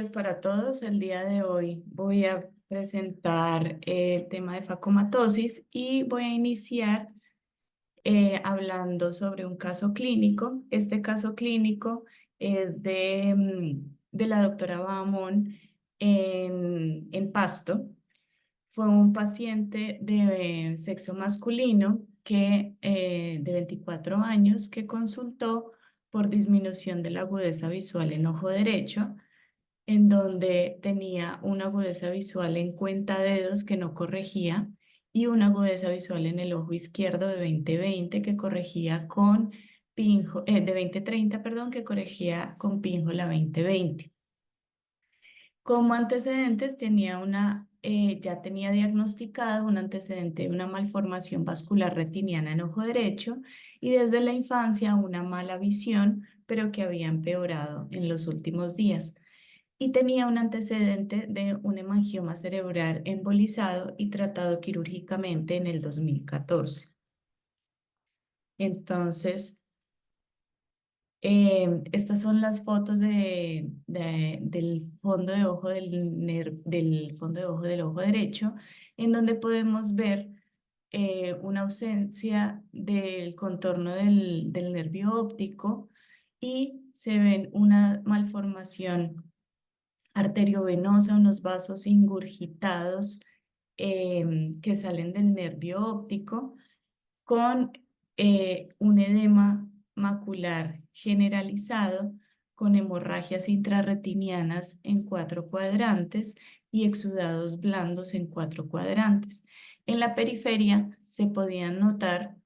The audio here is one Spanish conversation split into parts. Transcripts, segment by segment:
Para todos. El día de hoy voy a presentar el tema de facomatosis y voy a iniciar hablando sobre un caso clínico. Este caso clínico es de la doctora Bahamón en Pasto. Fue un paciente de sexo masculino de 24 años que consultó por disminución de la agudeza visual en ojo derecho, en donde tenía una agudeza visual en cuenta dedos que no corregía y una agudeza visual en el ojo izquierdo de 20/20 que corregía con de 20/30, perdón, que corregía con pínjola 20/20. Como antecedentes ya tenía diagnosticado un antecedente de una malformación vascular retiniana en ojo derecho y desde la infancia una mala visión, pero que había empeorado en los últimos días, y tenía un antecedente de un hemangioma cerebral embolizado y tratado quirúrgicamente en el 2014. Entonces, estas son las fotos del fondo de ojo del fondo de ojo del ojo derecho, en donde podemos ver una ausencia del contorno del nervio óptico y se ven una malformación arteriovenosa, unos vasos ingurgitados que salen del nervio óptico con un edema macular generalizado con hemorragias intrarretinianas en 4 cuadrantes y exudados blandos en 4 cuadrantes. En la periferia se podían notar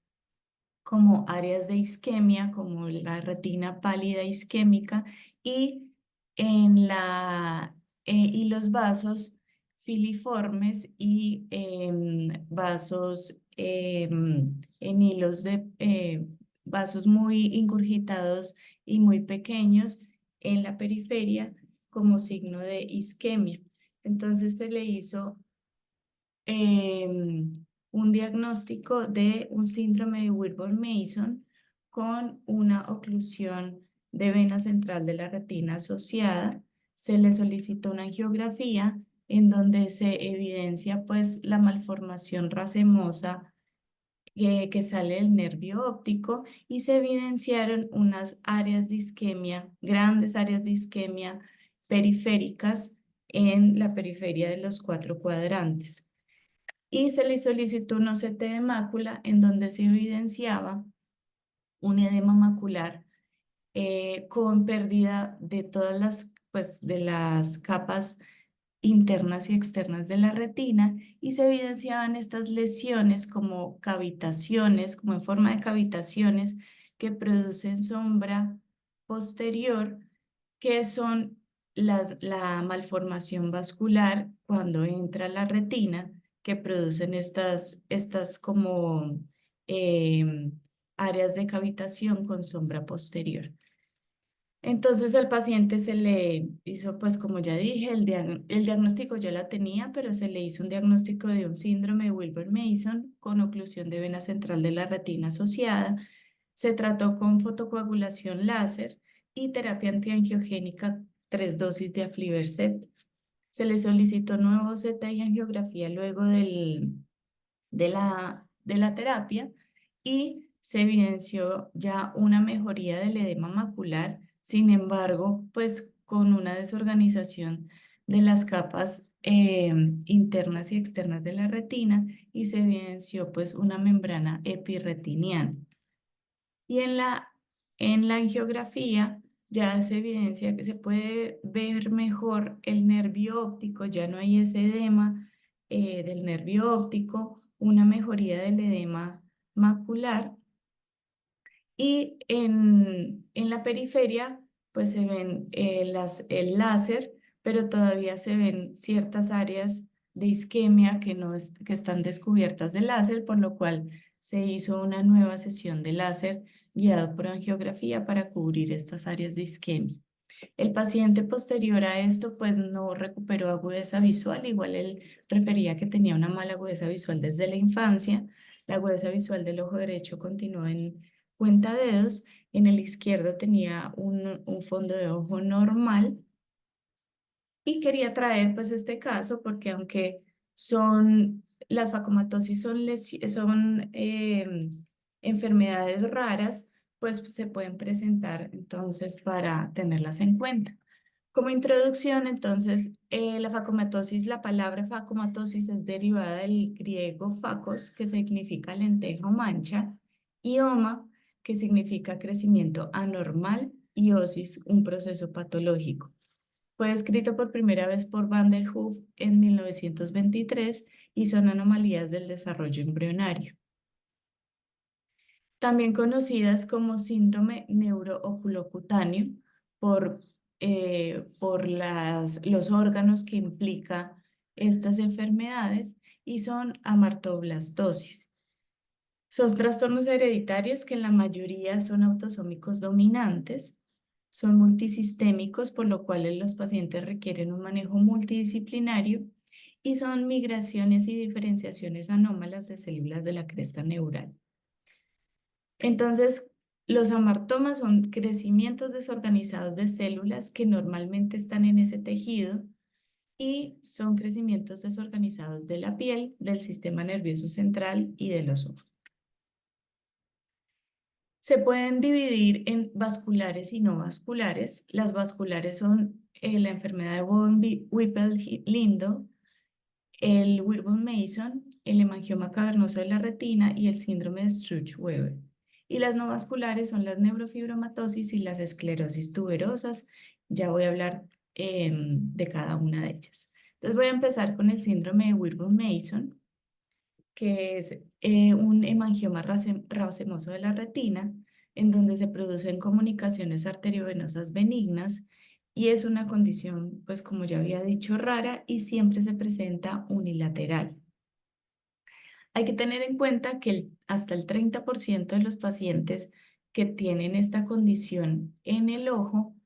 como áreas de isquemia, como la retina pálida isquémica y, y los vasos filiformes y vasos en hilos vasos muy ingurgitados y muy pequeños en la periferia como signo de isquemia. Entonces se le hizo un diagnóstico de un síndrome de Wilborn Mason con una oclusión de vena central de la retina asociada. Se le solicitó una angiografía en donde se evidencia pues la malformación racemosa que sale del nervio óptico, y se evidenciaron unas áreas de isquemia, grandes áreas de isquemia periféricas en la periferia de los 4 cuadrantes, y se le solicitó un OCT de mácula en donde se evidenciaba un edema macular con pérdida de todas de las capas internas y externas de la retina, y se evidenciaban estas lesiones como cavitaciones, como en forma de cavitaciones que producen sombra posterior, que son la malformación vascular cuando entra a la retina, que producen estas como áreas de cavitación con sombra posterior. Entonces al paciente se le hizo, pues como ya dije, el diagnóstico ya la tenía, pero se le hizo un diagnóstico de un síndrome de Wilber-Mason con oclusión de vena central de la retina asociada. Se trató con fotocoagulación láser y terapia antiangiogénica, 3 dosis de aflibercept. Se le solicitó nuevo CT y angiografía luego de la terapia, y se evidenció ya una mejoría del edema macular. Sin embargo, pues con una desorganización de las capas internas y externas de la retina, y se evidenció pues una membrana epirretiniana. Y en la angiografía ya se evidencia que se puede ver mejor el nervio óptico, ya no hay ese edema del nervio óptico, una mejoría del edema macular, y en la periferia pues se ven el láser, pero todavía se ven ciertas áreas de isquemia que están descubiertas del láser, por lo cual se hizo una nueva sesión de láser guiado por angiografía para cubrir estas áreas de isquemia. El paciente posterior a esto pues no recuperó agudeza visual, igual él refería que tenía una mala agudeza visual desde la infancia. La agudeza visual del ojo derecho continuó en cuenta dedos, en el izquierdo tenía un fondo de ojo normal, Y quería traer pues este caso porque aunque son, las facomatosis son enfermedades raras, pues se pueden presentar entonces para tenerlas en cuenta. Como introducción, entonces, la facomatosis, la palabra facomatosis es derivada del griego facos, que significa lenteja o mancha, y oma, que significa crecimiento anormal, y osis, un proceso patológico. Fue escrito por primera vez por Van der Hoof en 1923 y son anomalías del desarrollo embrionario, también conocidas como síndrome neurooculocutáneo por los órganos que implica estas enfermedades, y son amartoblastosis. Son trastornos hereditarios que en la mayoría son autosómicos dominantes, son multisistémicos, por lo cual los pacientes requieren un manejo multidisciplinario, y son migraciones y diferenciaciones anómalas de células de la cresta neural. Entonces, los amartomas son crecimientos desorganizados de células que normalmente están en ese tejido, y son crecimientos desorganizados de la piel, del sistema nervioso central y de los ojos. Se pueden dividir en vasculares y no vasculares. Las vasculares son la enfermedad de Whipple-Lindo, el Wirbon-Mason, el hemangioma cavernoso de la retina y el síndrome de Sturge-Weber. Y las no vasculares son las neurofibromatosis y las esclerosis tuberosas. Ya voy a hablar de cada una de ellas. Entonces voy a empezar con el síndrome de Wirbon-Mason, que es un hemangioma racemoso de la retina, en donde se producen comunicaciones arteriovenosas benignas, y es una condición, pues como ya había dicho, rara, y siempre se presenta unilateral. Hay que tener en cuenta que hasta el 30% de los pacientes que tienen esta condición en el ojo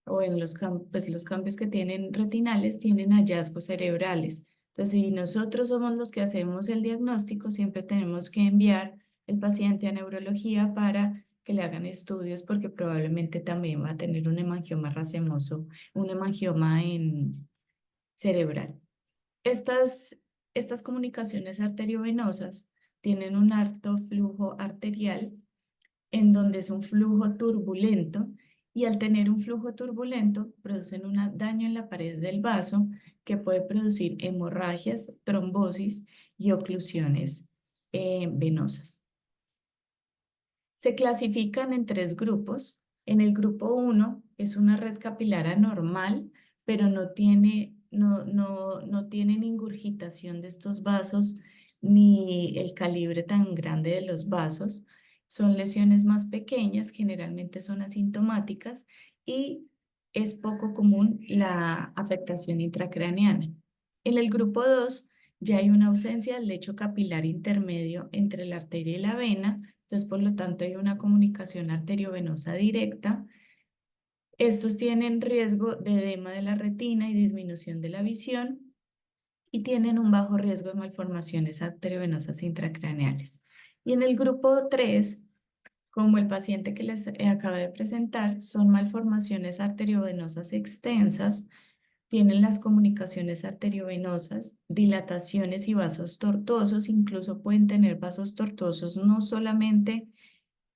o en pues, los cambios que tienen retinales tienen hallazgos cerebrales. Entonces, si nosotros somos los que hacemos el diagnóstico, siempre tenemos que enviar el paciente a neurología para que le hagan estudios, porque probablemente también va a tener un hemangioma racemoso, un hemangioma cerebral. Estas comunicaciones arteriovenosas tienen un alto flujo arterial, en donde es un flujo turbulento, y al tener un flujo turbulento producen un daño en la pared del vaso que puede producir hemorragias, trombosis y oclusiones venosas. Se clasifican en tres grupos. En el grupo 1 es una red capilar anormal, pero no tienen ingurgitación de estos vasos ni el calibre tan grande de los vasos. Son lesiones más pequeñas, generalmente son asintomáticas, y es poco común la afectación intracraneana. En el grupo 2 ya hay una ausencia del lecho capilar intermedio entre la arteria y la vena, entonces por lo tanto hay una comunicación arteriovenosa directa. Estos tienen riesgo de edema de la retina y disminución de la visión, y tienen un bajo riesgo de malformaciones arteriovenosas intracraneales. Y en el grupo 3, como el paciente que les acabo de presentar, son malformaciones arteriovenosas extensas, tienen las comunicaciones arteriovenosas, dilataciones y vasos tortuosos, incluso pueden tener vasos tortuosos no solamente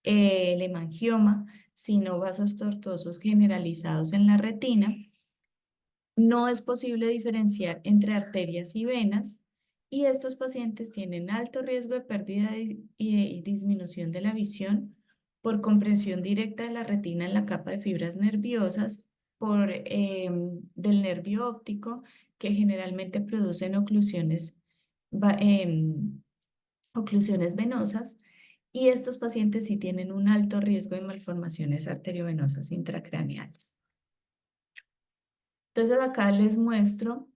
el hemangioma, sino vasos tortuosos generalizados en la retina. No es posible diferenciar entre arterias y venas, y estos pacientes tienen alto riesgo de pérdida y disminución de la visión por compresión directa de la retina en la capa de fibras nerviosas, del nervio óptico, que generalmente producen oclusiones venosas, y estos pacientes sí tienen un alto riesgo de malformaciones arteriovenosas intracraneales. Entonces acá les muestro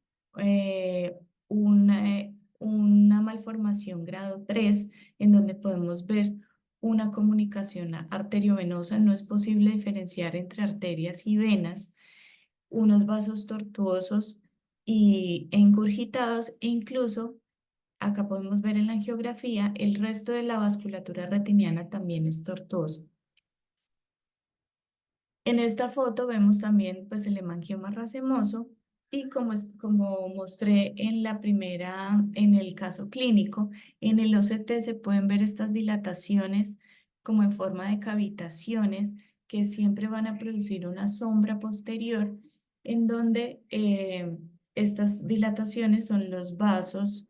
una malformación grado 3, en donde podemos ver una comunicación arteriovenosa. No es posible diferenciar entre arterias y venas, unos vasos tortuosos e ingurgitados, e incluso acá podemos ver en la angiografía el resto de la vasculatura retiniana también es tortuosa. En esta foto vemos también pues el hemangioma racemoso, Y como mostré en el caso clínico, en el OCT se pueden ver estas dilataciones como en forma de cavitaciones que siempre van a producir una sombra posterior en donde estas dilataciones son los vasos,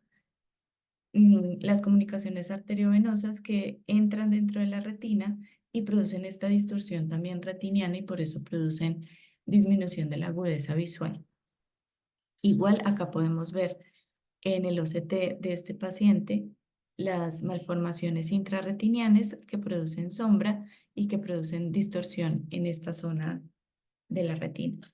las comunicaciones arteriovenosas que entran dentro de la retina y producen esta distorsión también retiniana y por eso producen disminución de la agudeza visual. Igual acá podemos ver en el OCT de este paciente las malformaciones intrarretinianas que producen sombra y que producen distorsión en esta zona de la retina.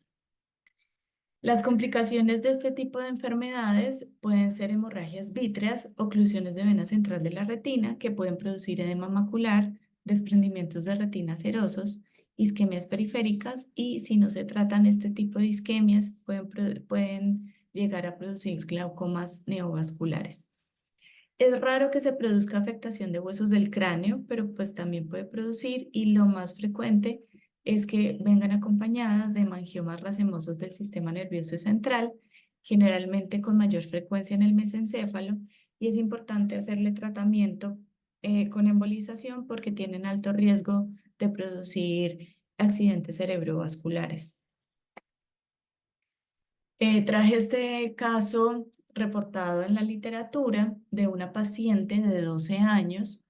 Las complicaciones de este tipo de enfermedades pueden ser hemorragias vítreas, oclusiones de vena central de la retina que pueden producir edema macular, desprendimientos de retina serosos, isquemias periféricas y si no se tratan este tipo de isquemias pueden llegar a producir glaucomas neovasculares. Es raro que se produzca afectación de huesos del cráneo, pero pues también puede producir y lo más frecuente es que vengan acompañadas de hemangiomas racemosos del sistema nervioso central, generalmente con mayor frecuencia en el mesencéfalo, y es importante hacerle tratamiento con embolización porque tienen alto riesgo de producir accidentes cerebrovasculares. Traje este caso reportado en la literatura de una paciente de 12 años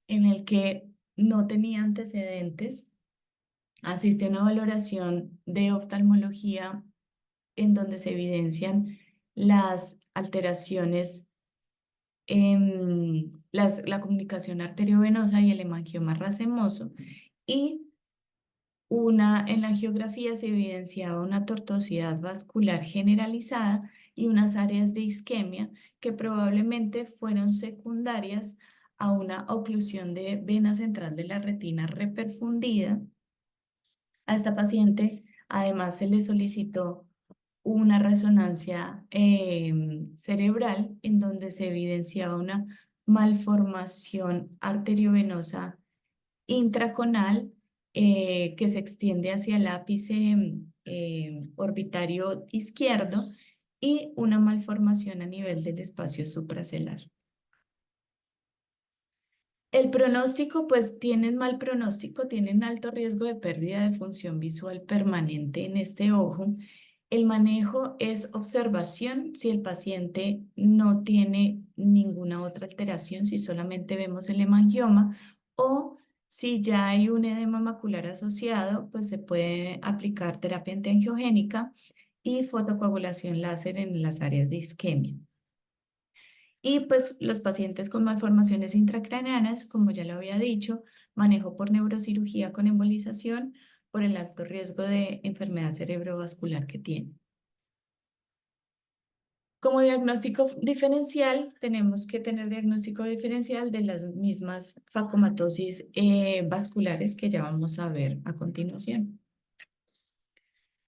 en el que no tenía antecedentes. Asiste a una valoración de oftalmología en donde se evidencian las alteraciones en la comunicación arteriovenosa y el hemangioma racemoso y en la angiografía se evidenciaba una tortuosidad vascular generalizada y unas áreas de isquemia que probablemente fueron secundarias a una oclusión de vena central de la retina reperfundida. A esta paciente además se le solicitó una resonancia cerebral en donde se evidenciaba una malformación arteriovenosa intraconal que se extiende hacia el ápice orbitario izquierdo y una malformación a nivel del espacio supracelar. El pronóstico, pues tienen mal pronóstico, tienen alto riesgo de pérdida de función visual permanente en este ojo. El manejo es observación si el paciente no tiene ninguna otra alteración, si solamente vemos el hemangioma o si ya hay un edema macular asociado, pues se puede aplicar terapia antiangiogénica y fotocoagulación láser en las áreas de isquemia. Y pues los pacientes con malformaciones intracraneanas, como ya lo había dicho, manejo por neurocirugía con embolización por el alto riesgo de enfermedad cerebrovascular que tiene. Como diagnóstico diferencial, tenemos que tener diagnóstico diferencial de las mismas facomatosis vasculares que ya vamos a ver a continuación.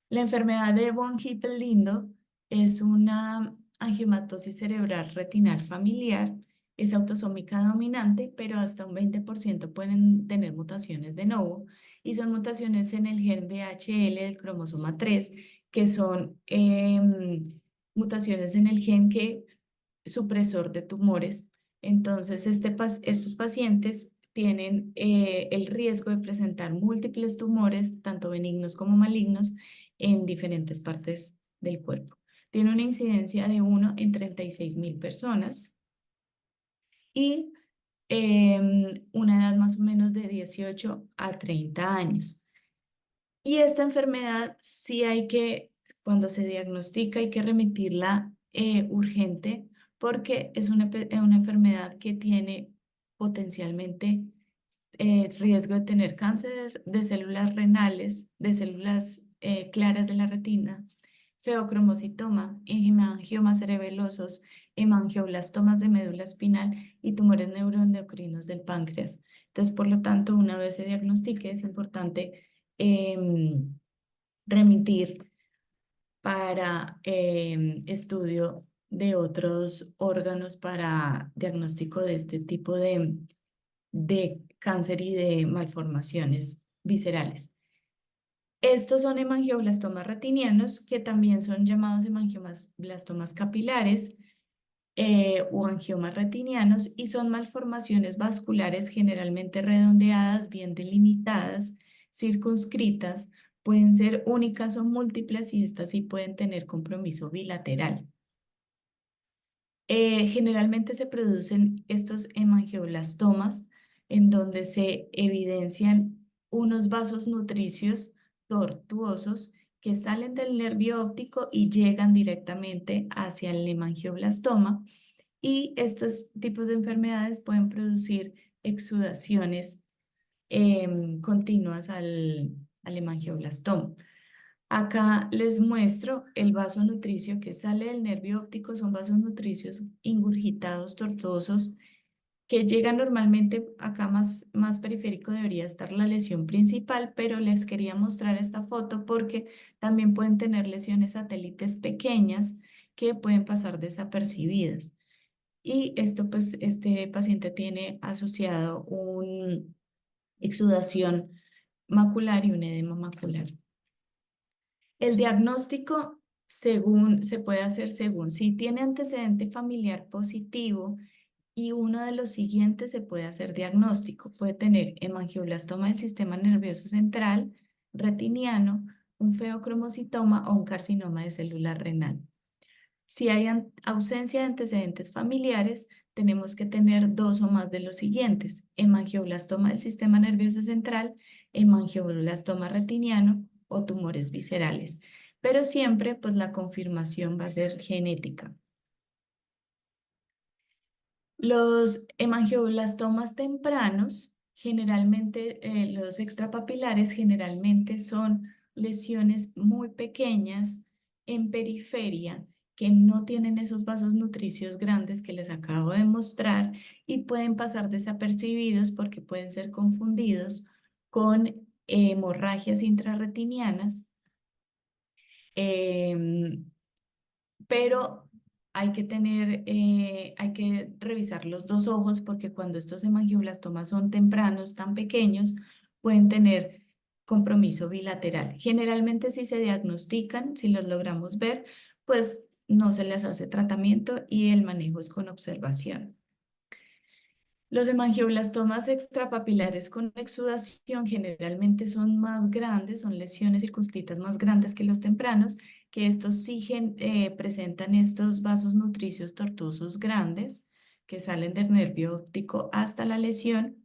La enfermedad de von Hippel-Lindau es una angiomatosis cerebral retinal familiar, es autosómica dominante, pero hasta un 20% pueden tener mutaciones de novo y son mutaciones en el gen VHL del cromosoma 3, que son mutaciones en el gen que supresor de tumores. Entonces, estos pacientes tienen el riesgo de presentar múltiples tumores, tanto benignos como malignos, en diferentes partes del cuerpo. Tiene una incidencia de 1 en 36.000 personas y una edad más o menos de 18 a 30 años. Y esta enfermedad sí hay que, cuando se diagnostica, hay que remitirla urgente porque es una enfermedad que tiene potencialmente riesgo de tener cáncer de células renales, de células claras de la retina, feocromocitoma, hemangiomas cerebelosos, hemangioblastomas de médula espinal y tumores neuroendocrinos del páncreas. Entonces, por lo tanto, una vez se diagnostique, es importante remitir para estudio de otros órganos para diagnóstico de este tipo de cáncer y de malformaciones viscerales. Estos son hemangioblastomas retinianos, que también son llamados hemangioblastomas capilares o angiomas retinianos, y son malformaciones vasculares generalmente redondeadas, bien delimitadas, circunscritas, pueden ser únicas o múltiples y estas sí pueden tener compromiso bilateral. Generalmente se producen estos hemangioblastomas en donde se evidencian unos vasos nutricios tortuosos que salen del nervio óptico y llegan directamente hacia el hemangioblastoma. Y estos tipos de enfermedades pueden producir exudaciones continuas al hemangioblastoma. Acá les muestro el vaso nutricio que sale del nervio óptico. Son vasos nutricios ingurgitados, tortuosos, que llegan normalmente acá más periférico debería estar la lesión principal, pero les quería mostrar esta foto porque también pueden tener lesiones satélites pequeñas que pueden pasar desapercibidas. Y esto, pues, este paciente tiene asociado una exudación macular y un edema macular. El diagnóstico se puede hacer según si tiene antecedente familiar positivo, y uno de los siguientes se puede hacer diagnóstico. Puede tener hemangioblastoma del sistema nervioso central, retiniano, un feocromocitoma o un carcinoma de célula renal. Si hay ausencia de antecedentes familiares, tenemos que tener dos o más de los siguientes: hemangioblastoma del sistema nervioso central, hemangioblastoma retiniano o tumores viscerales. Pero siempre, pues la confirmación va a ser genética. Los hemangioblastomas tempranos, generalmente, los extrapapilares, generalmente son lesiones muy pequeñas en periferia que no tienen esos vasos nutricios grandes que les acabo de mostrar, y pueden pasar desapercibidos porque pueden ser confundidos con hemorragias intrarretinianas. em, pero hay que revisar los dos ojos porque cuando estos hemangioblastomas son tempranos, tan pequeños, pueden tener compromiso bilateral. Generalmente, si se diagnostican, si los logramos ver, pues no se les hace tratamiento y el manejo es con observación. Los hemangioblastomas extrapapilares con exudación generalmente son más grandes, son lesiones circunscritas más grandes que los tempranos, que estos sí presentan estos vasos nutricios tortuosos grandes que salen del nervio óptico hasta la lesión,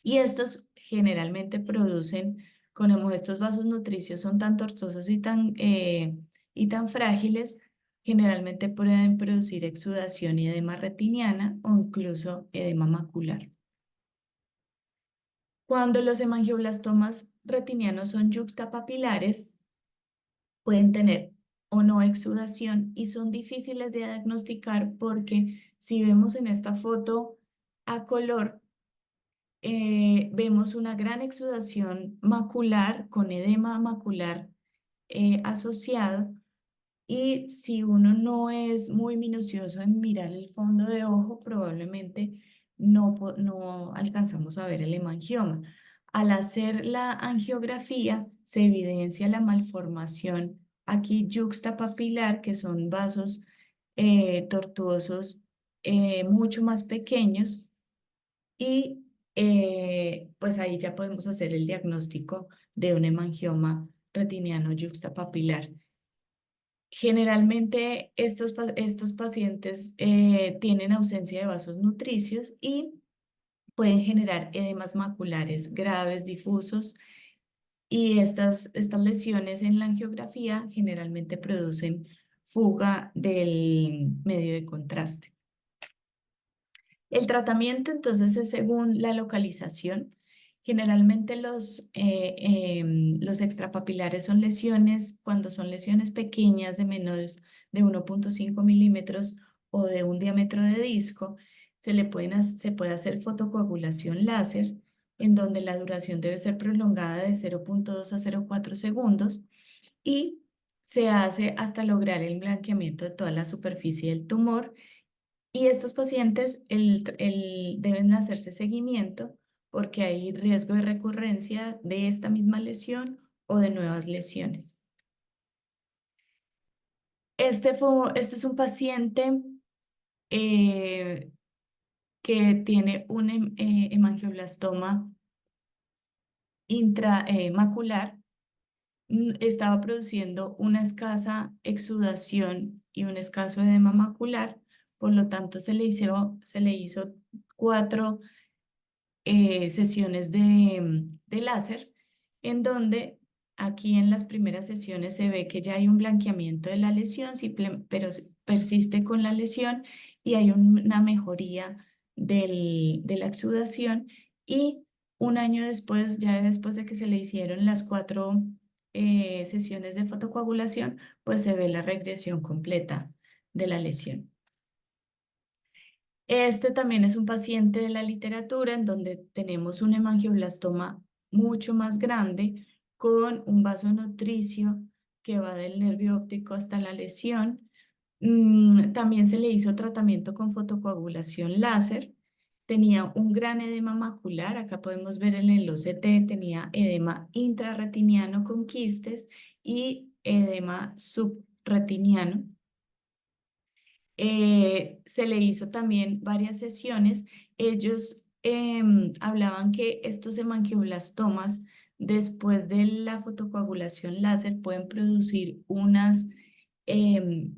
y estos generalmente producen, como estos vasos nutricios son tan tortuosos y tan frágiles, generalmente pueden producir exudación y edema retiniana o incluso edema macular. Cuando los hemangioblastomas retinianos son yuxtapapilares, pueden tener o no exudación y son difíciles de diagnosticar porque si vemos en esta foto a color, vemos una gran exudación macular con edema macular asociado. Y si uno no es muy minucioso en mirar el fondo de ojo, probablemente no alcanzamos a ver el hemangioma. Al hacer la angiografía, se evidencia la malformación aquí yuxtapapilar, que son vasos tortuosos mucho más pequeños, y pues ahí ya podemos hacer el diagnóstico de un hemangioma retiniano yuxtapapilar. Generalmente estos pacientes tienen ausencia de vasos nutricios y pueden generar edemas maculares graves, difusos, y estas lesiones en la angiografía generalmente producen fuga del medio de contraste. El tratamiento entonces es según la localización. Generalmente los extrapapilares son lesiones, cuando son lesiones pequeñas de menos de 1,5 milímetros o de un diámetro de disco, se puede hacer fotocoagulación láser, en donde la duración debe ser prolongada de 0,2 a 0,4 segundos, y se hace hasta lograr el blanqueamiento de toda la superficie del tumor. Y estos pacientes deben hacerse seguimiento porque hay riesgo de recurrencia de esta misma lesión o de nuevas lesiones. Este es un paciente eh, que tiene un hemangioblastoma intramacular. Estaba produciendo una escasa exudación y un escaso edema macular, por lo tanto se le hizo 4 sesiones de láser, en donde aquí en las primeras sesiones se ve que ya hay un blanqueamiento de la lesión, pero persiste con la lesión y hay una mejoría de la exudación. Y un año después, ya después de que se le hicieron las 4 sesiones de fotocoagulación, pues se ve la regresión completa de la lesión. Este también es un paciente de la literatura en donde tenemos un hemangioblastoma mucho más grande con un vaso nutricio que va del nervio óptico hasta la lesión. También se le hizo tratamiento con fotocoagulación láser. Tenía un gran edema macular, acá podemos ver en el OCT, tenía edema intrarretiniano con quistes y edema subretiniano. Se le hizo también varias sesiones. Ellos hablaban que estos hemangioblastomas, después de la fotocoagulación láser, pueden producir em,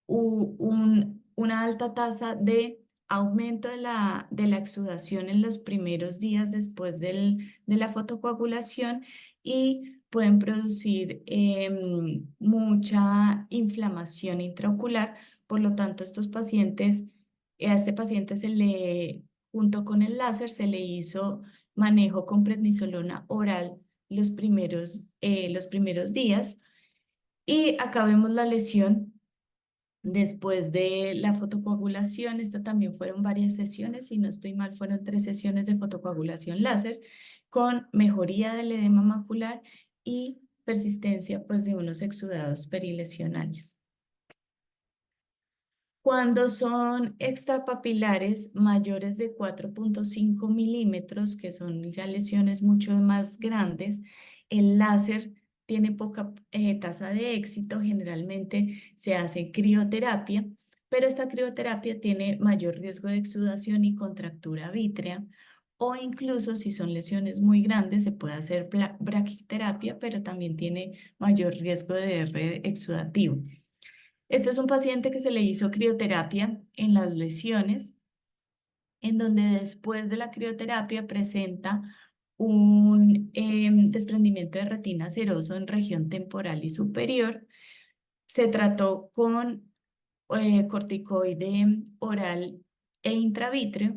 una alta tasa de aumento de la exudación en los primeros días después de la fotocoagulación y pueden producir mucha inflamación intraocular. Por lo tanto, a este paciente junto con el láser, se le hizo manejo con prednisolona oral los primeros días. Y acá vemos la lesión después de la fotocoagulación. Esta también fueron varias sesiones, si no estoy mal, fueron 3 sesiones de fotocoagulación láser con mejoría del edema macular y persistencia pues de unos exudados perilesionales. Cuando son extrapapilares mayores de 4,5 milímetros, que son ya lesiones mucho más grandes, el láser tiene poca tasa de éxito. Generalmente se hace crioterapia, pero esta crioterapia tiene mayor riesgo de exudación y contractura vítrea, o incluso si son lesiones muy grandes se puede hacer braquiterapia, pero también tiene mayor riesgo de derrame exudativo. Este es un paciente que se le hizo crioterapia en las lesiones, en donde después de la crioterapia presenta un desprendimiento de retina seroso en región temporal y superior. Se trató con corticoide oral e intravítreo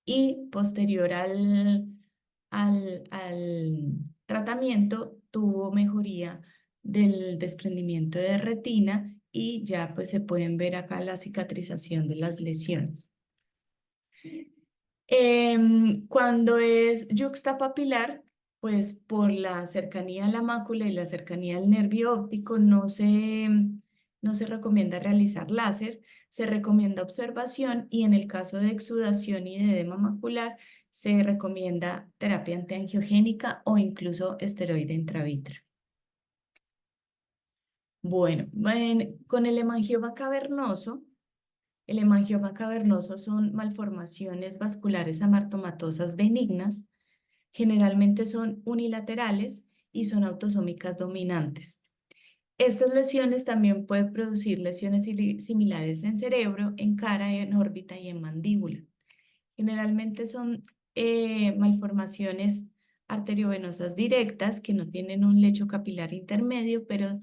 y posterior al tratamiento tuvo mejoría del desprendimiento de retina y ya pues se pueden ver acá la cicatrización de las lesiones. Cuando es yuxtapapilar, pues por la cercanía a la mácula y la cercanía al nervio óptico no se recomienda realizar láser, se recomienda observación y en el caso de exudación y de edema macular se recomienda terapia antiangiogénica o incluso esteroide intravítreo. Bueno, con el hemangioma cavernoso. El hemangioma cavernoso son malformaciones vasculares amartomatosas benignas, generalmente son unilaterales y son autosómicas dominantes. Estas lesiones también pueden producir lesiones similares en cerebro, en cara, en órbita y en mandíbula. Generalmente son malformaciones arteriovenosas directas que no tienen un lecho capilar intermedio, pero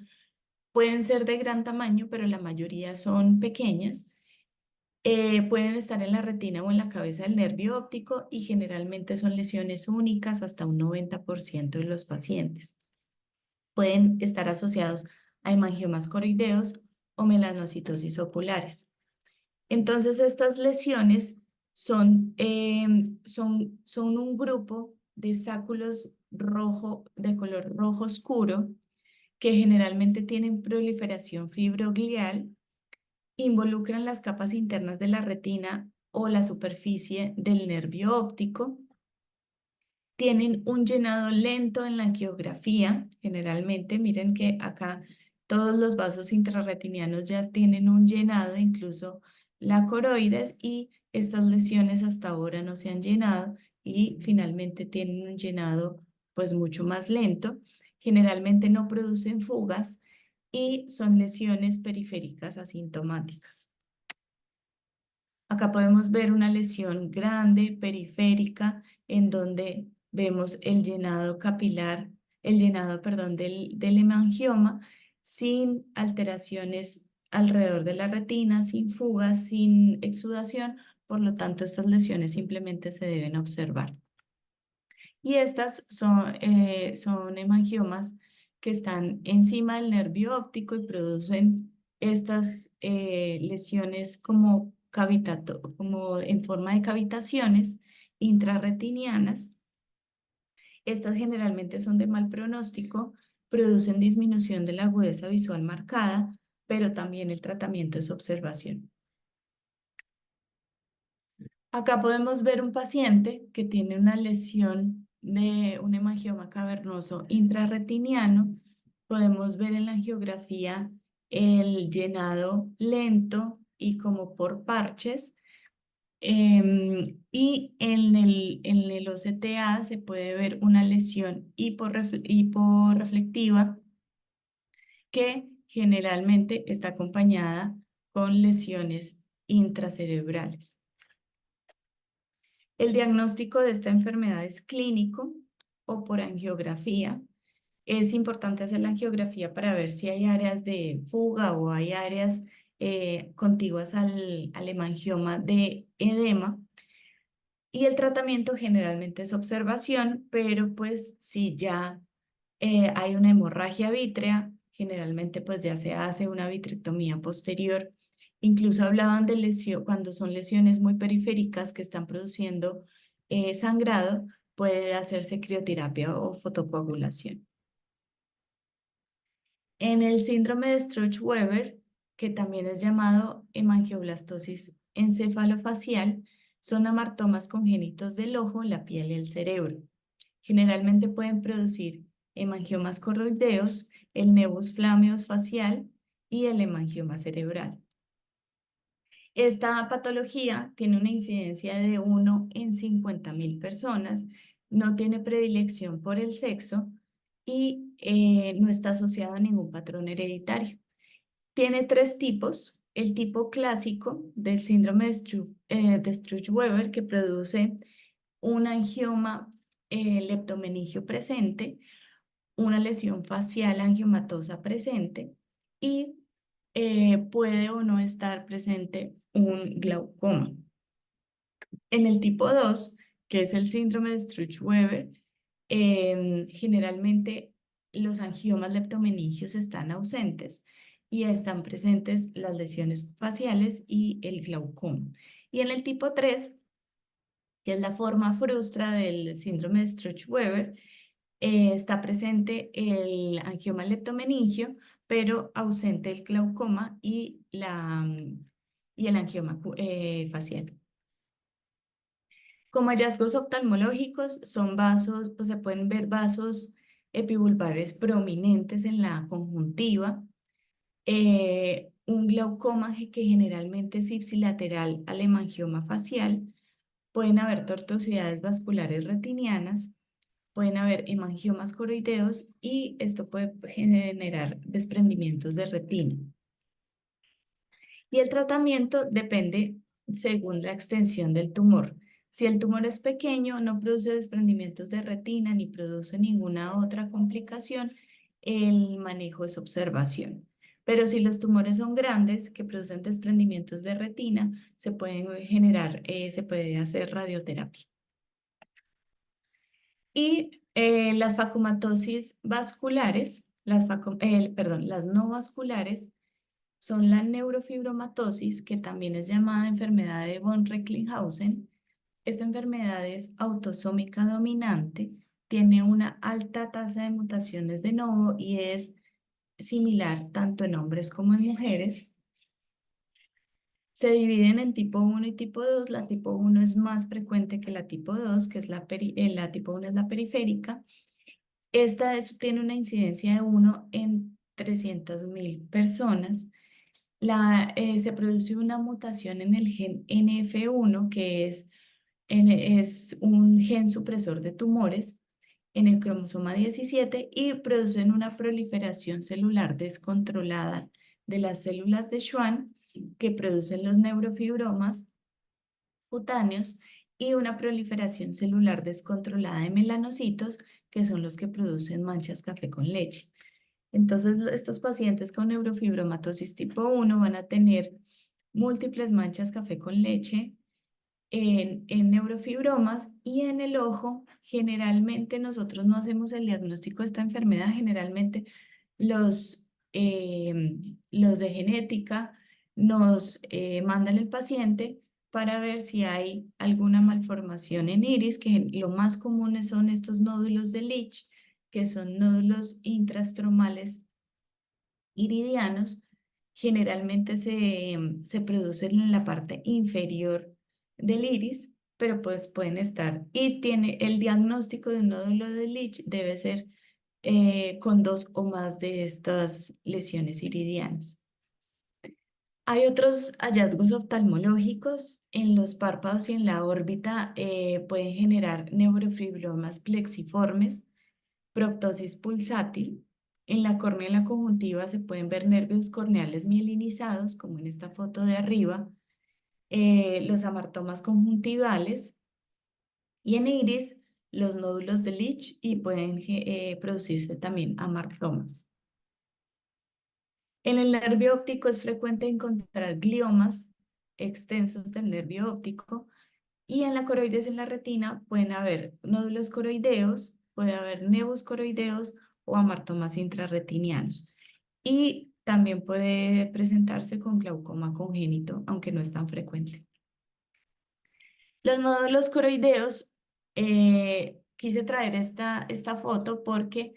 pueden ser de gran tamaño, pero la mayoría son pequeñas. Pueden estar en la retina o en la cabeza del nervio óptico y generalmente son lesiones únicas hasta un 90% de los pacientes. Pueden estar asociados a hemangiomas coroideos o melanocitosis oculares. Entonces, estas lesiones son un grupo de sáculos de color rojo oscuro que generalmente tienen proliferación fibroglial, involucran las capas internas de la retina o la superficie del nervio óptico tienen un llenado lento en la angiografía, generalmente, miren que acá todos los vasos intrarretinianos ya tienen un llenado, incluso la coroides, y estas lesiones hasta ahora no se han llenado y finalmente tienen un llenado pues mucho más lento. Generalmente no producen fugas y son lesiones periféricas asintomáticas. Acá podemos ver una lesión grande, periférica, en donde vemos el llenado capilar, el llenado, perdón, del hemangioma, sin alteraciones alrededor de la retina, sin fugas, sin exudación. Por lo tanto, estas lesiones simplemente se deben observar. Y estas son hemangiomas que están encima del nervio óptico y producen estas lesiones como en forma de cavitaciones intrarretinianas. Estas generalmente son de mal pronóstico, producen disminución de la agudeza visual marcada, pero también el tratamiento es observación. Acá podemos ver un paciente que tiene una lesión de un hemangioma cavernoso intrarretiniano. Podemos ver en la angiografía el llenado lento y como por parches. Y en el OCTA se puede ver una lesión hiporreflectiva que generalmente está acompañada con lesiones intracerebrales. El diagnóstico de esta enfermedad es clínico o por angiografía. Es importante hacer la angiografía para ver si hay áreas de fuga o hay áreas contiguas al hemangioma de edema. Y el tratamiento generalmente es observación, pero pues si ya hay una hemorragia vítrea, generalmente pues ya se hace una vitrectomía posterior. Incluso hablaban de lesión, cuando son lesiones muy periféricas que están produciendo sangrado, puede hacerse crioterapia o fotocoagulación. En el síndrome de Sturge-Weber, que también es llamado hemangioblastosis encefalofacial, son amartomas congénitos del ojo, la piel y el cerebro. Generalmente pueden producir hemangiomas corroideos, el nevus flammeus facial y el hemangioma cerebral. Esta patología tiene una incidencia de 1 en 50.000 personas, no tiene predilección por el sexo y no está asociado a ningún patrón hereditario. Tiene 3 tipos. El tipo clásico del síndrome de Sturge-Weber, que produce un angioma leptomeningio presente, una lesión facial angiomatosa presente y puede o no estar presente un glaucoma. En el tipo 2, que es el síndrome de Sturge-Weber, generalmente los angiomas leptomeningios están ausentes y están presentes las lesiones faciales y el glaucoma. Y en el tipo 3, que es la forma frustra del síndrome de Sturge-Weber, está presente el angioma leptomeningio, pero ausente el glaucoma y el angioma facial. Como hallazgos oftalmológicos son vasos, pues se pueden ver vasos epibulbares prominentes en la conjuntiva, un glaucoma que generalmente es ipsilateral al hemangioma facial, pueden haber tortuosidades vasculares retinianas, pueden haber hemangiomas coroideos y esto puede generar desprendimientos de retina. Y el tratamiento depende según la extensión del tumor. Si el tumor es pequeño, no produce desprendimientos de retina ni produce ninguna otra complicación, el manejo es observación. Pero si los tumores son grandes, que producen desprendimientos de retina, se puede hacer radioterapia. Y las facomatosis vasculares, las no vasculares, son la neurofibromatosis, que también es llamada enfermedad de von Recklinghausen. Esta enfermedad es autosómica dominante, tiene una alta tasa de mutaciones de novo y es similar tanto en hombres como en mujeres. Se dividen en tipo 1 y tipo 2. La tipo 1 es más frecuente que la tipo 2, que es la tipo 1 es la periférica. Tiene una incidencia de 1 en 300.000 personas. Se produce una mutación en el gen NF1, que es un gen supresor de tumores en el cromosoma 17 y producen una proliferación celular descontrolada de las células de Schwann que producen los neurofibromas cutáneos y una proliferación celular descontrolada de melanocitos que son los que producen manchas café con leche. Entonces, estos pacientes con neurofibromatosis tipo 1 van a tener múltiples manchas café con leche en neurofibromas y en el ojo. Generalmente nosotros no hacemos el diagnóstico de esta enfermedad, generalmente los de genética nos mandan el paciente para ver si hay alguna malformación en iris, que lo más comunes son estos nódulos de Leach, que son nódulos intrastromales iridianos. Generalmente se producen en la parte inferior del iris, pero pues pueden estar. Y tiene el diagnóstico de un nódulo de Leach debe ser con dos o más de estas lesiones iridianas. Hay otros hallazgos oftalmológicos en los párpados y en la órbita. Pueden generar neurofibromas plexiformes, proptosis pulsátil. En la córnea y la conjuntiva se pueden ver nervios corneales mielinizados, como en esta foto de arriba, los amartomas conjuntivales y en iris los nódulos de Leach y pueden producirse también amartomas. En el nervio óptico es frecuente encontrar gliomas extensos del nervio óptico y en la coroides en la retina pueden haber nódulos coroideos, puede haber nevos coroideos o amartomas intrarretinianos. Y también puede presentarse con glaucoma congénito, aunque no es tan frecuente. Los nódulos coroideos, quise traer esta foto porque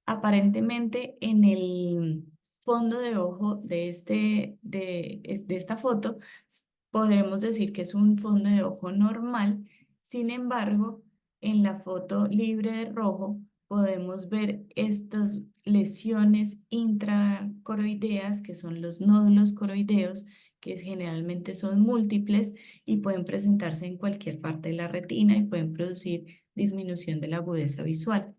aparentemente en el fondo de ojo de esta foto podremos decir que es un fondo de ojo normal. Sin embargo, en la foto libre de rojo podemos ver estas lesiones intracoroideas, que son los nódulos coroideos, que generalmente son múltiples y pueden presentarse en cualquier parte de la retina y pueden producir disminución de la agudeza visual.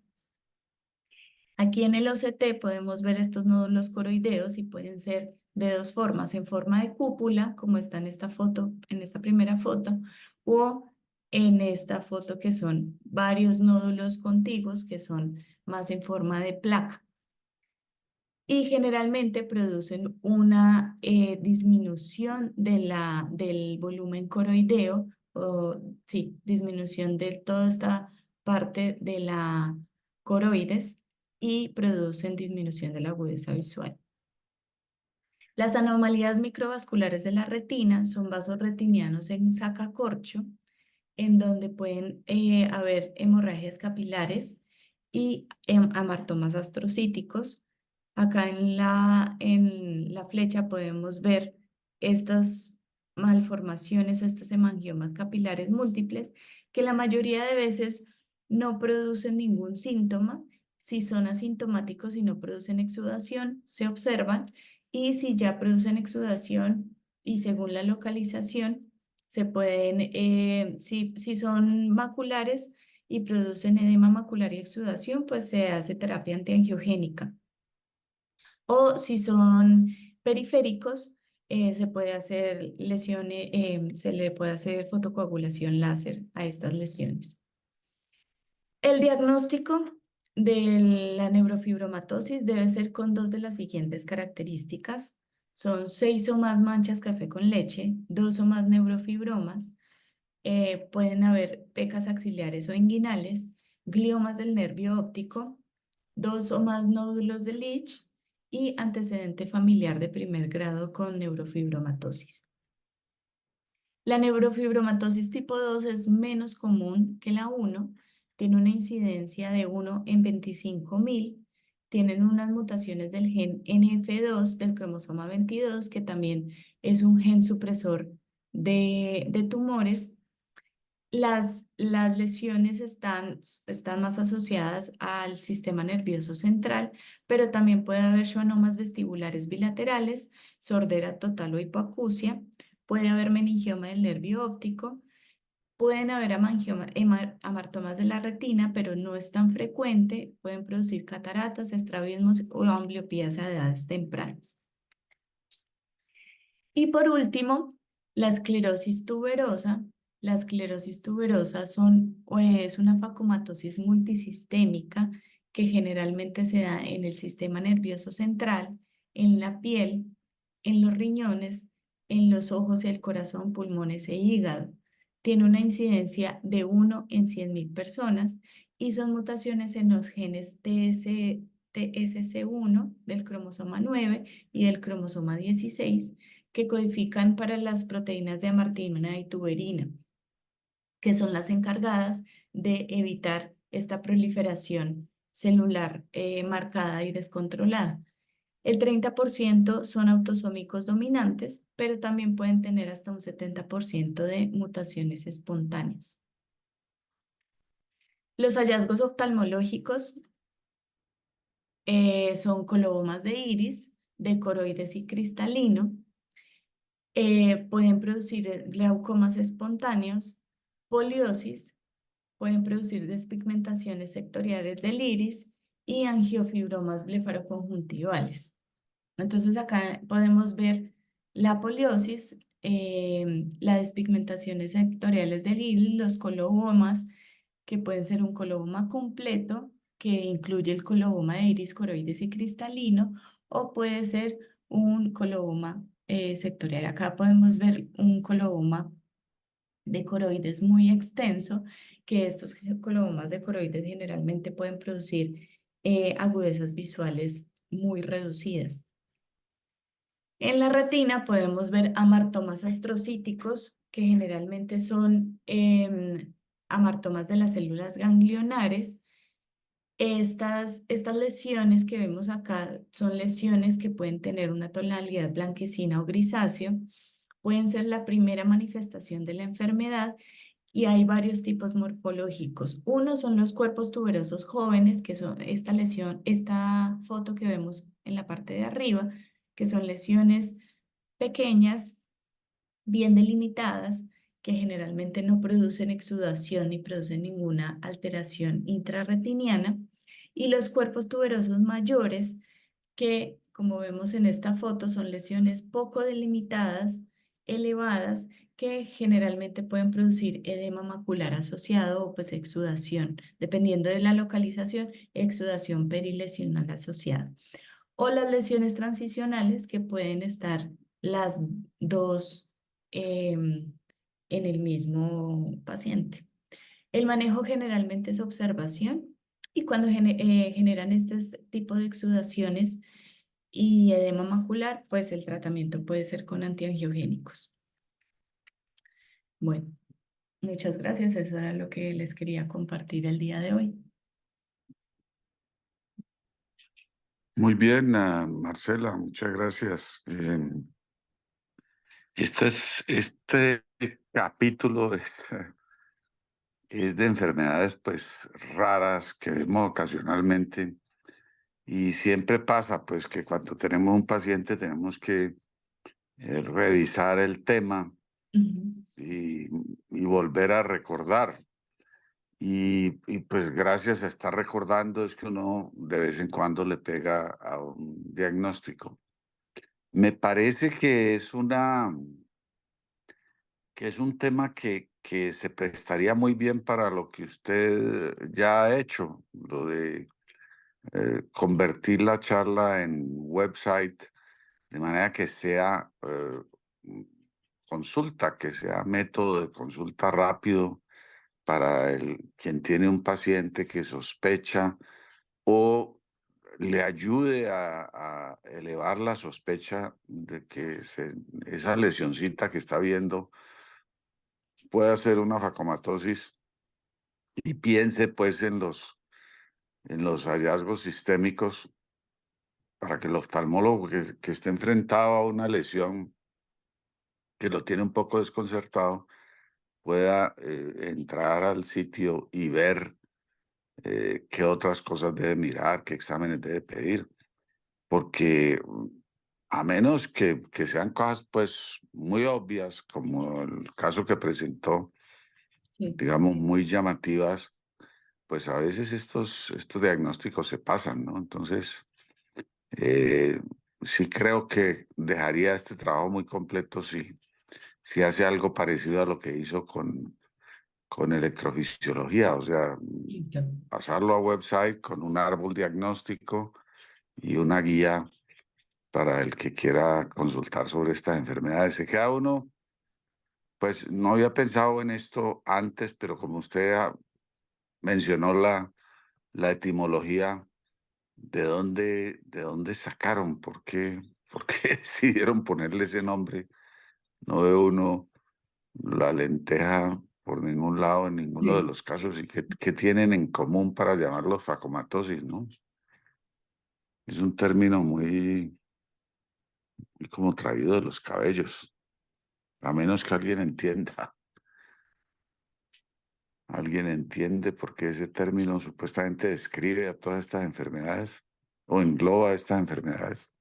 Aquí en el OCT podemos ver estos nódulos coroideos y pueden ser de dos formas, en forma de cúpula, como está en esta foto, en esta primera foto, o en esta foto que son varios nódulos contiguos que son más en forma de placa. Y generalmente producen una disminución del volumen coroideo, o sí, disminución de toda esta parte de la coroides y producen disminución de la agudeza visual. Las anomalías microvasculares de la retina son vasos retinianos en sacacorcho, en donde pueden haber hemorragias capilares y amartomas astrocíticos. Acá en la flecha podemos ver estas malformaciones, estas hemangiomas capilares múltiples, que la mayoría de veces no producen ningún síntoma. Si son asintomáticos y no producen exudación, se observan, y si ya producen exudación y según la localización, se pueden, si son maculares y producen edema macular y exudación, pues se hace terapia antiangiogénica. O si son periféricos, se puede hacer lesiones, se le puede hacer fotocoagulación láser a estas lesiones. El diagnóstico de la neurofibromatosis debe ser con dos de las siguientes características. Son 6 o más manchas café con leche, 2 o más neurofibromas, pueden haber pecas axilares o inguinales, gliomas del nervio óptico, 2 o más nódulos de Leach y antecedente familiar de primer grado con neurofibromatosis. La neurofibromatosis tipo 2 es menos común que la 1, tiene una incidencia de 1 en 25.000, tienen unas mutaciones del gen NF2 del cromosoma 22, que también es un gen supresor de tumores. Las lesiones están más asociadas al sistema nervioso central, pero también puede haber schwannomas vestibulares bilaterales, sordera total o hipoacusia, puede haber meningioma del nervio óptico, pueden haber amartomas de la retina, pero no es tan frecuente, pueden producir cataratas, estrabismos o ambliopías a edades tempranas. Y por último, la esclerosis tuberosa. La esclerosis tuberosa es una facomatosis multisistémica que generalmente se da en el sistema nervioso central, en la piel, en los riñones, en los ojos, el corazón, pulmones e hígado. Tiene una incidencia de 1 en 100.000 personas y son mutaciones en los genes TSC1 del cromosoma 9 y del cromosoma 16 que codifican para las proteínas de amartina y tuberina, que son las encargadas de evitar esta proliferación celular marcada y descontrolada. El 30% son autosómicos dominantes, pero también pueden tener hasta un 70% de mutaciones espontáneas. Los hallazgos oftalmológicos son colobomas de iris, de coroides y cristalino. Pueden producir glaucomas espontáneos, poliosis, pueden producir despigmentaciones sectoriales del iris y angiofibromas blefaroconjuntivales. Entonces acá podemos ver la poliosis, las despigmentaciones sectoriales del iris, los colobomas, que pueden ser un coloboma completo, que incluye el coloboma de iris, coroides y cristalino, o puede ser un coloboma sectorial. Acá podemos ver un coloboma de coroides muy extenso, que estos colobomas de coroides generalmente pueden producir agudezas visuales muy reducidas. En la retina podemos ver amartomas astrocíticos, que generalmente son amartomas de las células ganglionares. Estas lesiones que vemos acá son lesiones que pueden tener una tonalidad blanquecina o grisáceo, pueden ser la primera manifestación de la enfermedad y hay varios tipos morfológicos. Uno son los cuerpos tuberosos jóvenes, que son esta foto que vemos en la parte de arriba, que son lesiones pequeñas, bien delimitadas, que generalmente no producen exudación ni producen ninguna alteración intrarretiniana, y los cuerpos tuberosos mayores, que como vemos en esta foto son lesiones poco delimitadas, elevadas, que generalmente pueden producir edema macular asociado o pues exudación, dependiendo de la localización, exudación perilesional asociada. O las lesiones transicionales, que pueden estar las dos en el mismo paciente. El manejo generalmente es observación y cuando generan este tipo de exudaciones y edema macular, pues el tratamiento puede ser con antiangiogénicos. Bueno, muchas gracias. Eso era lo que les quería compartir el día de hoy. Muy bien, Marcela, muchas gracias. Este capítulo es de enfermedades pues raras que vemos ocasionalmente y siempre pasa pues que cuando tenemos un paciente tenemos que revisar el tema Ujú. y volver a recordar. Y pues gracias a estar recordando es que uno de vez en cuando le pega a un diagnóstico. Me parece que es un tema que se prestaría muy bien para lo que usted ya ha hecho, lo de convertir la charla en website de manera que sea consulta, que sea método de consulta rápido para quien tiene un paciente que sospecha o le ayude a elevar la sospecha de que esa lesioncita que está viendo puede ser una facomatosis y piense pues en los hallazgos sistémicos para que el oftalmólogo que esté enfrentado a una lesión que lo tiene un poco desconcertado pueda entrar al sitio y ver qué otras cosas debe mirar, qué exámenes debe pedir, porque a menos que sean cosas pues muy obvias, como el caso que presentó, Sí, digamos, muy llamativas, pues a veces estos diagnósticos se pasan, ¿no? Entonces, eh, sí creo que dejaría este trabajo muy completo si hace algo parecido a lo que hizo con electrofisiología, o sea, listo. pasarlo a website con un árbol diagnóstico y una guía para el que quiera consultar sobre estas enfermedades. Se queda uno, pues no había pensado en esto antes, pero como usted mencionó la etimología, ¿de dónde sacaron? ¿Por qué decidieron ponerle ese nombre? No ve uno la lenteja por ningún lado en ninguno de Sí. los casos y qué tienen en común para llamarlos facomatosis, ¿no? Es un término muy como traído de los cabellos, a menos que alguien entienda. ¿Alguien entiende por qué ese término supuestamente describe a todas estas enfermedades o engloba estas enfermedades?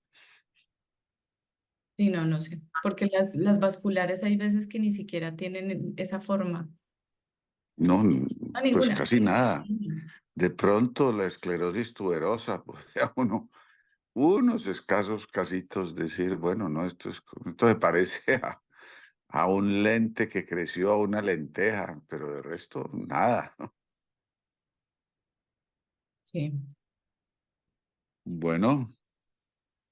Sí, no, no sé, porque las vasculares hay veces que ni siquiera tienen esa forma. No, No, pues ninguna. casi nada. De pronto la esclerosis tuberosa, podría unos escasos casitos decir, bueno, no, esto me parece a un lente que creció a una lenteja, pero de resto nada. Sí. Bueno,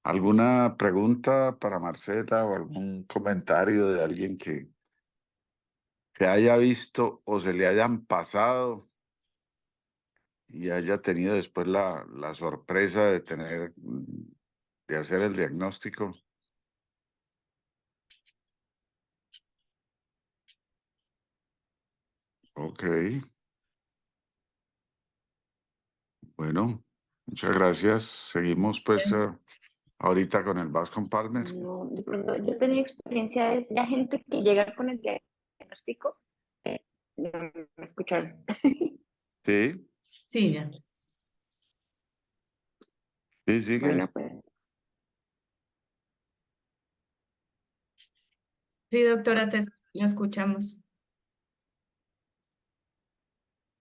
¿alguna pregunta para Marcela o algún comentario de alguien que haya visto o se le hayan pasado y haya tenido después la sorpresa de de hacer el diagnóstico? Ok, bueno, muchas gracias. Seguimos pues ahorita con el Bascom Partner. No, de pronto yo he tenido experiencias de gente que llega con el diagnóstico. No me escucharon. Sí, Sí, ya. sí, sigue. Bueno, pues Sí, doctora, la escuchamos.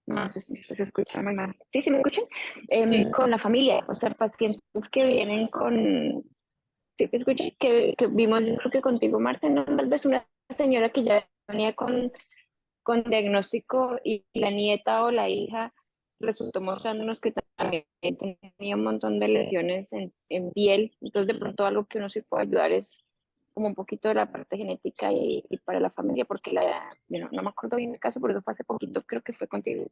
no sé si se escucha muy mal. Sí, sí me escuchan. Sí, Con la familia, o sea, pacientes que vienen con, sí te escuchas, que vimos, yo creo que contigo, Marta, ¿no? Tal vez una señora que ya venía con diagnóstico y la nieta o la hija resultó mostrándonos que también tenía un montón de lesiones en piel. Entonces, de pronto, algo que uno sí puede ayudar es como un poquito de la parte genética y para la familia, porque bueno, no me acuerdo bien el caso, pero eso fue hace poquito, creo que fue contigo.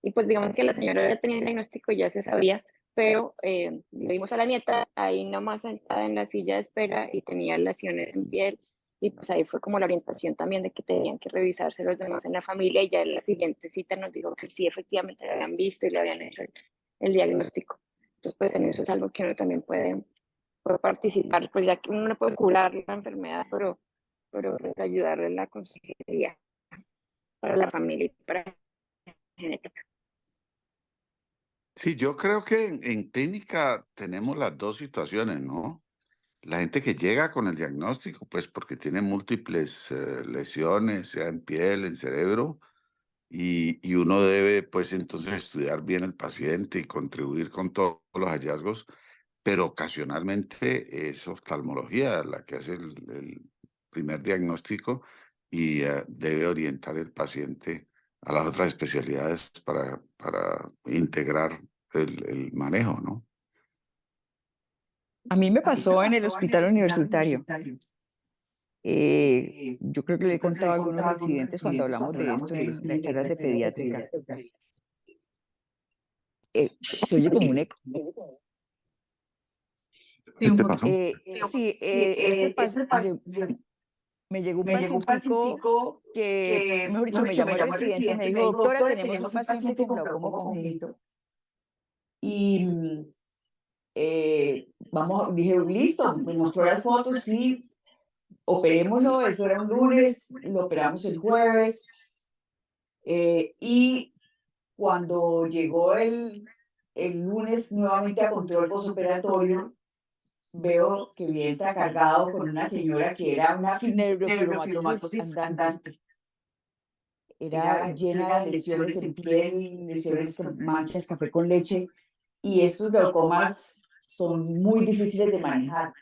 Y pues digamos que la señora ya tenía el diagnóstico, ya se sabía, pero le dimos a la nieta ahí nomás sentada en la silla de espera y tenía lesiones en piel y pues ahí fue como la orientación también de que tenían que revisarse los demás en la familia y ya en la siguiente cita nos dijo que sí, efectivamente le habían visto y le habían hecho el diagnóstico. Entonces, pues en eso es algo que uno también puede participar, pues ya que uno no puede curar la enfermedad, pero pues ayudarle en la consejería para la familia y para la genética. Sí, yo creo que en clínica tenemos las dos situaciones, ¿no? La gente que llega con el diagnóstico, pues porque tiene múltiples lesiones, sea en piel, en cerebro, y uno debe, pues entonces estudiar bien el paciente y contribuir con todos los hallazgos, pero ocasionalmente es oftalmología la que hace el primer diagnóstico y debe orientar el paciente a las otras especialidades para integrar el manejo, ¿no? A mí me pasó en el hospital universitario. Yo creo que le he contado a algunos residentes cuando hablamos de esto en las charlas de pediátrica. Se oye como un eco. sí, ¿Qué un te poquito. pasó? Sí, me llegó un pacientico que, mejor dicho, me llamó el residente y me dijo, doctora, tenemos un paciente con glaucoma congénito y dije, listo, me mostró las fotos, sí, operémoslo, eso era un lunes, lo operamos el jueves, y cuando llegó el lunes nuevamente a control posoperatorio, veo que entra cargado con una señora que era una neurofibromatosis andante. Era llena de lesiones en piel, lesiones con manchas, café con leche, y estos glaucomas son muy difíciles de manejar.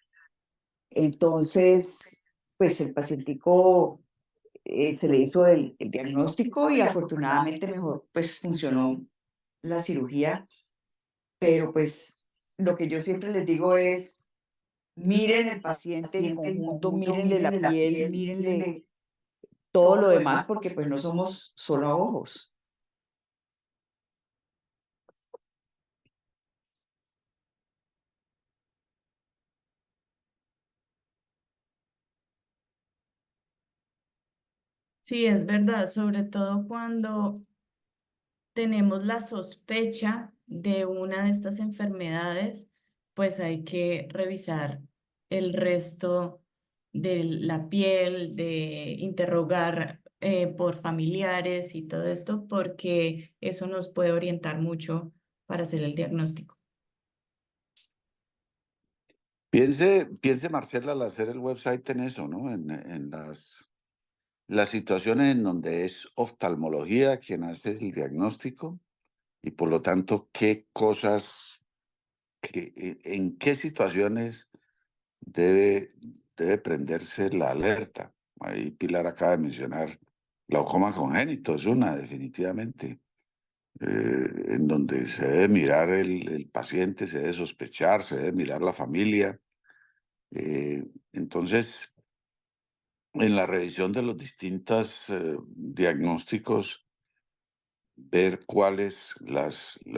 Entonces, pues el pacientico se le hizo el diagnóstico y afortunadamente mejor, pues funcionó la cirugía, pero pues lo que yo siempre les digo es, miren el paciente en conjunto, mírenle la piel, mírenle todo lo demás, porque pues no somos solo ojos. Sí, es verdad, sobre todo cuando tenemos la sospecha de una de estas enfermedades, pues hay que revisar el resto de la piel, de interrogar por familiares y todo esto, porque eso nos puede orientar mucho para hacer el diagnóstico. Piense Marcela, al hacer el website en eso, ¿no? En las situaciones en donde es oftalmología quien hace el diagnóstico y por lo tanto qué cosas, en qué situaciones debe, debe prenderse la alerta. Ahí Pilar acaba de mencionar glaucoma congénito, es una definitivamente, en donde se debe mirar el paciente, se debe sospechar, se debe mirar la familia. Entonces, en la revisión de los distintos diagnósticos, ver cuál es la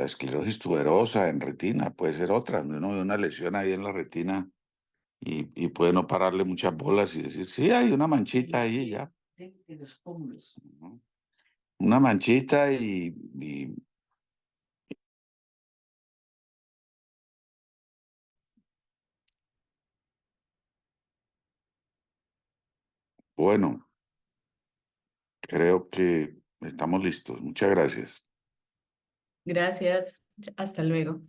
esclerosis tuberosa en retina, puede ser otra, donde uno ve una lesión ahí en la retina y puede no pararle muchas bolas y decir, sí, hay una manchita ahí ya. De los pómulos. Ujú. Una manchita bueno, creo que estamos listos. Muchas gracias. Gracias, hasta luego.